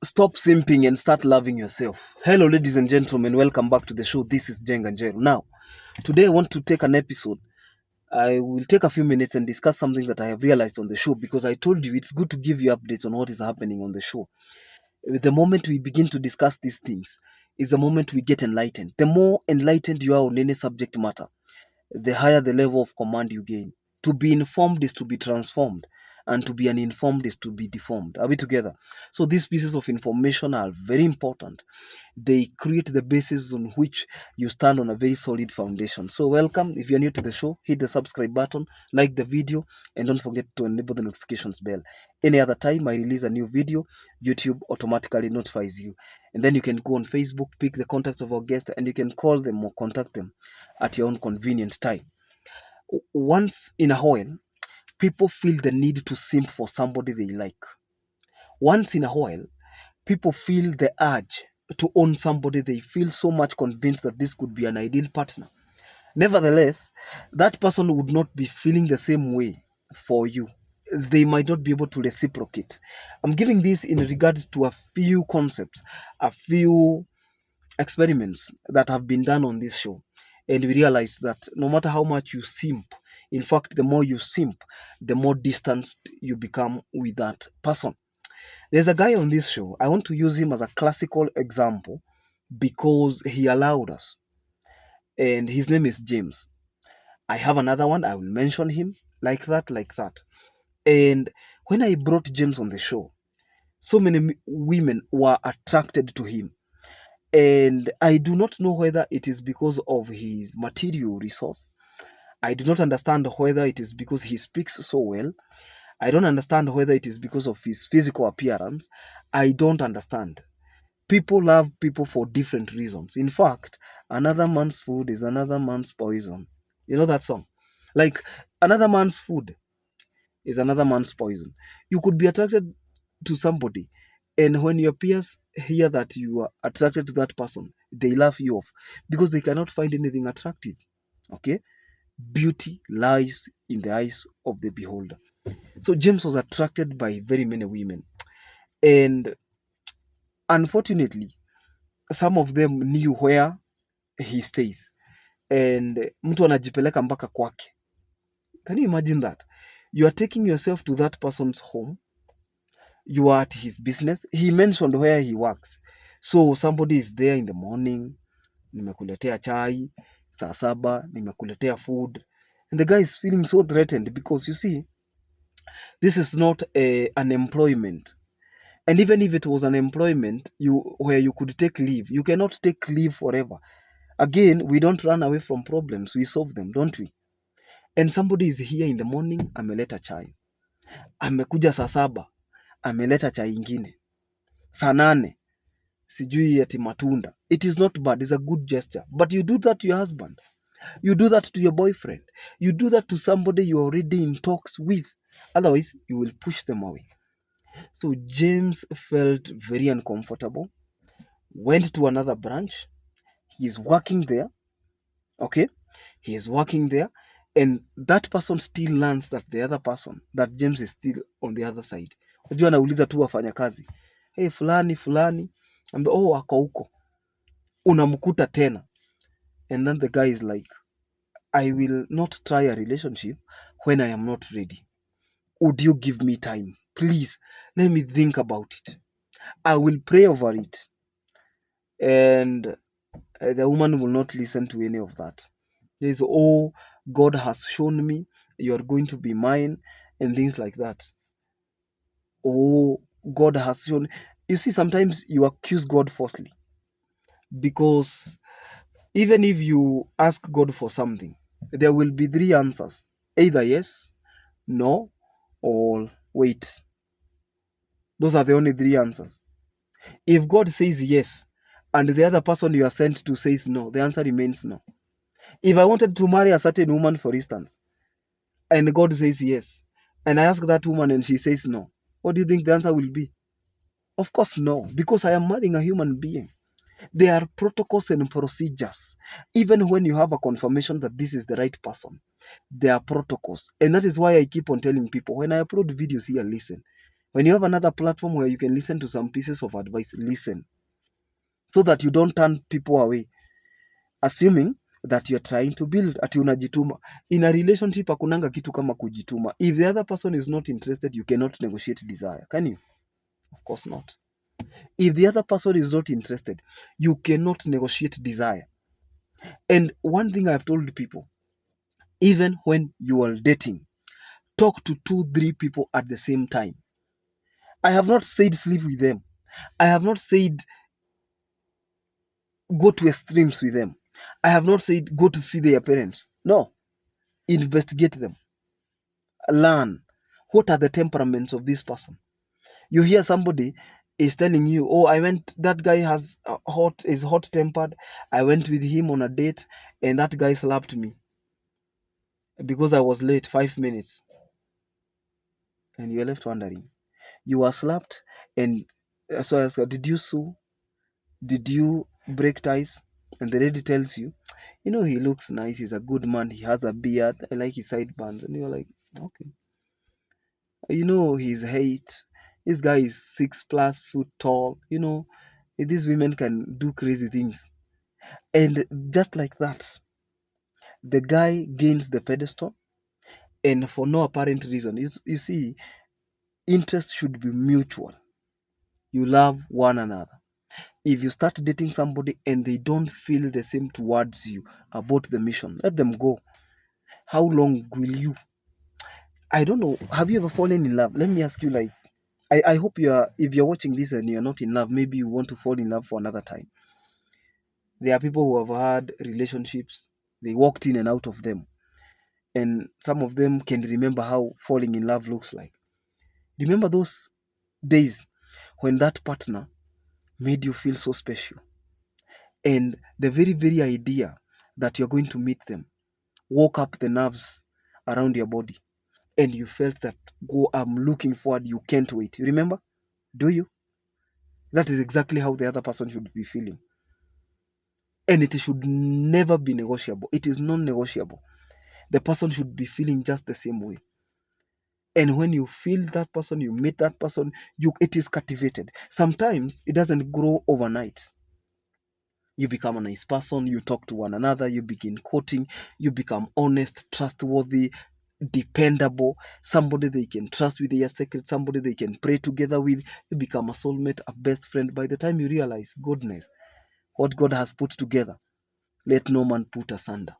Stop simping and start loving yourself. Hello, ladies and gentlemen. Welcome back to the show. This is Jeng and Jero. Now, today I want to take an episode. I will take a few minutes and discuss something that I have realized on the show because I told you it's good to give you updates on what is happening on the show. The moment we begin to discuss these things is the moment we get enlightened. The more enlightened you are on any subject matter, the higher the level of command you gain. To be informed is to be transformed, and to be uninformed is to be deformed. Are we together? So these pieces of information are very important. They create the basis on which you stand on a very solid foundation. So welcome. If you're new to the show, hit the subscribe button, like the video, and don't forget to enable the notifications bell. Any other time I release a new video, YouTube automatically notifies you. And then you can go on Facebook, pick the contacts of our guests, and you can call them or contact them at your own convenient time. Once in a while, people feel the need to simp for somebody they like. Once in a while, people feel the urge to own somebody they feel so much convinced that this could be an ideal partner. Nevertheless, that person would not be feeling the same way for you. They might not be able to reciprocate. I'm giving this in regards to a few concepts, a few experiments that have been done on this show. And we realized that no matter how much you simp, in fact, the more you simp, the more distanced you become with that person. There's a guy on this show. I want to use him as a classical example because he allowed us. And his name is James. I have another one. I will mention him like that, like that. And when I brought James on the show, so many women were attracted to him. And I do not know whether it is because of his material resource. I do not understand whether it is because he speaks so well. I don't understand whether it is because of his physical appearance. I don't understand. People love people for different reasons. In fact, another man's food is another man's poison. You know that song? Like, another man's food is another man's poison. You could be attracted to somebody, and when your peers hear that you are attracted to that person, they laugh you off because they cannot find anything attractive. Okay? Beauty lies in the eyes of the beholder. So James was attracted by very many women, and unfortunately, some of them knew where he stays, and mtu anajipeleka mpaka kwake. Can you imagine that? You are taking yourself to that person's home. You are at his business. He mentioned where he works. So somebody is there in the morning, nimekuletea chai, saa saba, nimekuletea food. And the guy is feeling so threatened because you see, this is not an employment. And even if it was an employment where you could take leave, you cannot take leave forever. Again, we don't run away from problems. We solve them, don't we? And somebody is here in the morning, ameleta chai. Amekuja saa saba, ameleta chai ingine. Saa nane, sijui ati matunda. It is not bad. It's a good gesture. But you do that to your husband. You do that to your boyfriend. You do that to somebody you're already in talks with. Otherwise, you will push them away. So James felt very uncomfortable, went to another branch. He's working there. Okay? He is working there. And that person still learns that the other person, that James is still on the other side. Unajua anauliza tu wafanyakazi. Hey, fulani. And ako huko. Unamkuta tena. And then the guy is like, I will not try a relationship when I am not ready. Would you give me time? Please, let me think about it. I will pray over it. And the woman will not listen to any of that. There's, oh, God has shown me you are going to be mine, and things like that. Oh, God has shown. You see, sometimes you accuse God falsely because even if you ask God for something, there will be three answers: either yes, no, or wait. Those are the only three answers. If God says yes, and the other person you are sent to says no, the answer remains no. If I wanted to marry a certain woman, for instance, and God says yes, and I ask that woman and she says no, what do you think the answer will be? Of course, no, because I am marrying a human being. There are protocols and procedures. Even when you have a confirmation that this is the right person, there are protocols. And that is why I keep on telling people, when I upload videos here, listen, When you have another platform where you can listen to some pieces of advice, listen, so that you don't turn people away, assuming that you're trying to build, ati unajituma. In a relationship hakunanga kitu kama kujituma. If the other person is not interested, you cannot negotiate desire, can you? Of course not. If the other person is not interested, you cannot negotiate desire. And one thing I've told people, even when you are dating, talk to 2, 3 people at the same time. I have not said sleep with them. I have not said go to extremes with them. I have not said go to see their parents. No. Investigate them. Learn. What are the temperaments of this person? You hear somebody is telling you, oh, that guy is hot tempered. I went with him on a date and that guy slapped me because I was late 5 minutes. And you're left wondering. You were slapped, and so I asked her, did you sue? Did you break ties? And the lady tells you, he looks nice, he's a good man, he has a beard, I like his sideburns. And you're like, okay. His height. This guy is 6+ foot tall. These women can do crazy things. And just like that, the guy gains the pedestal, and for no apparent reason. You see, interest should be mutual. You love one another. If you start dating somebody and they don't feel the same towards you about the mission, let them go. How long will you? I don't know. Have you ever fallen in love? Let me ask you, like, I hope if you're watching this and you're not in love, maybe you want to fall in love for another time. There are people who have had relationships, they walked in and out of them. And some of them can remember how falling in love looks like. Remember those days when that partner made you feel so special. And the very, very idea that you're going to meet them woke up the nerves around your body. And you felt that, go, I'm looking forward, you can't wait. You remember? Do you? That is exactly how the other person should be feeling. And it should never be negotiable. It is non-negotiable. The person should be feeling just the same way. And when you feel that person, you meet that person, it is cultivated. Sometimes it doesn't grow overnight. You become a nice person, you talk to one another, you begin quoting, you become honest, trustworthy, dependable, somebody they can trust with their secret, somebody they can pray together with. You become a soulmate, a best friend. By the time you realize, goodness, what God has put together, let no man put asunder.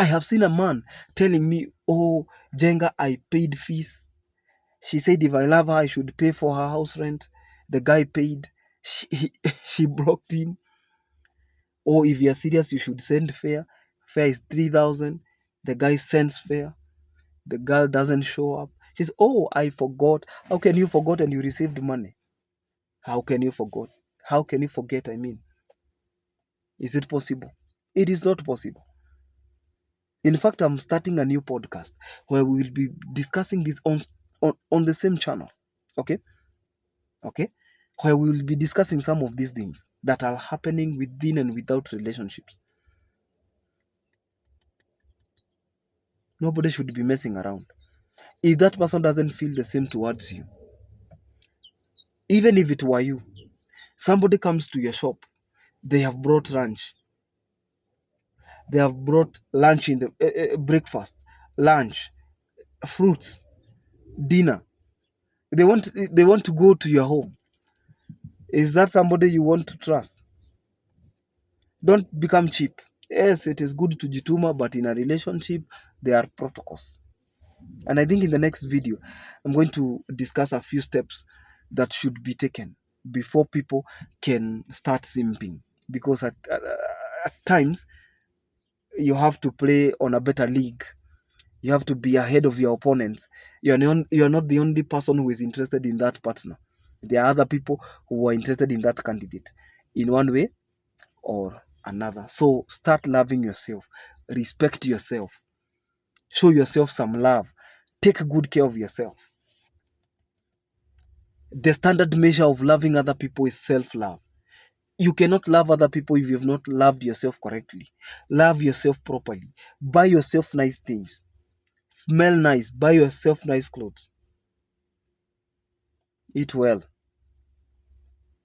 I have seen a man telling me, oh, Jenga, I paid fees. She said if I love her, I should pay for her house rent. The guy paid. She blocked him. Or if you're serious, you should send fare. Fare is 3,000. The guy sends fare. The girl doesn't show up. She says, oh, I forgot. How can you forget and you received money? How can you forget? How can you forget, I mean? Is it possible? It is not possible. In fact, I'm starting a new podcast where we will be discussing this on the same channel. Okay? Okay? Where we will be discussing some of these things that are happening within and without relationships. Nobody should be messing around. If that person doesn't feel the same towards you, even if it were you, somebody comes to your shop, they have brought lunch. They have brought lunch in the breakfast, lunch, fruits, dinner. They want to go to your home. Is that somebody you want to trust? Don't become cheap. Yes, it is good to jituma, but in a relationship, there are protocols. And I think in the next video, I'm going to discuss a few steps that should be taken before people can start simping. Because at times, you have to play on a better league. You have to be ahead of your opponents. You're not the only person who is interested in that partner. There are other people who are interested in that candidate in one way or another. So start loving yourself. Respect yourself. Show yourself some love. Take good care of yourself. The standard measure of loving other people is self-love. You cannot love other people if you have not loved yourself correctly. Love yourself properly. Buy yourself nice things. Smell nice. Buy yourself nice clothes. Eat well.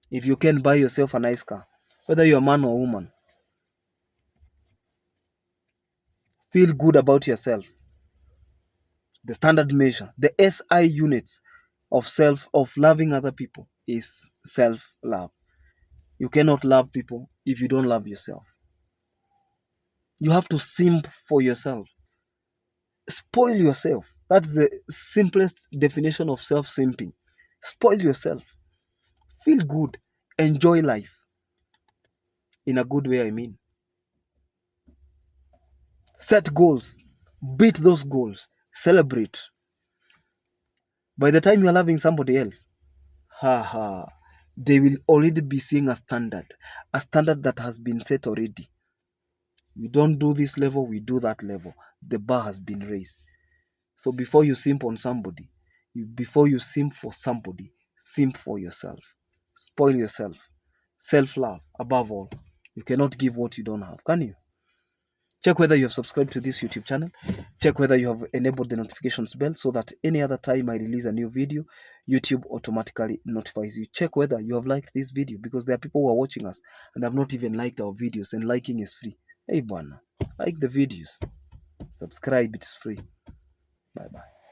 If you can, buy yourself a nice car, whether you're a man or a woman. Feel good about yourself. The standard measure, the SI units of loving other people is self-love. You cannot love people if you don't love yourself. You have to simp for yourself. Spoil yourself. That's the simplest definition of self-simping. Spoil yourself. Feel good. Enjoy life. In a good way, I mean. Set goals. Beat those goals. Celebrate. By the time you're loving somebody else, they will already be seeing a standard that has been set already. We don't do this level, we do that level. The bar has been raised. So before you simp on somebody, before you simp for somebody, simp for yourself. Spoil yourself. Self-love, above all. You cannot give what you don't have, can you? Check whether you have subscribed to this YouTube channel. Check whether you have enabled the notifications bell so that any other time I release a new video, YouTube automatically notifies you. Check whether you have liked this video, because there are people who are watching us and have not even liked our videos, and liking is free. Hey, bwana, like the videos. Subscribe, it's free. Bye-bye.